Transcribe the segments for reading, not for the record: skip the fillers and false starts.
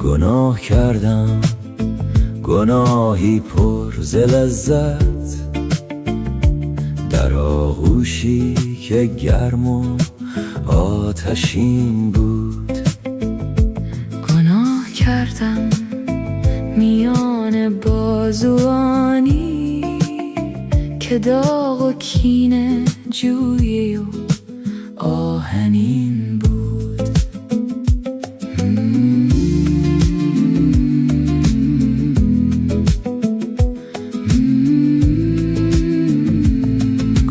گناه کردم، گناهی پر ز لذت، در آغوشی که گرم و آتشین بود. گناه کردم میان بازوانی که داغ و کینه جویی و آهنین بود.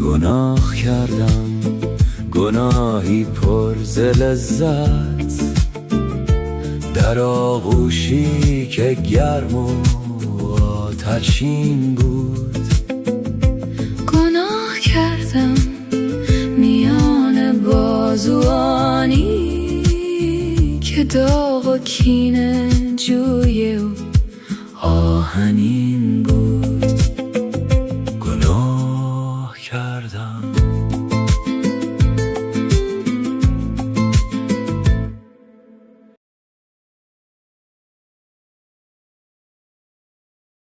گناه کردم، گناهی پر ز لذت، در آغوشی که گرم و آتشین بود. گناه کردم میان بازوانی که داغ و کینه جویی و آهنین بود.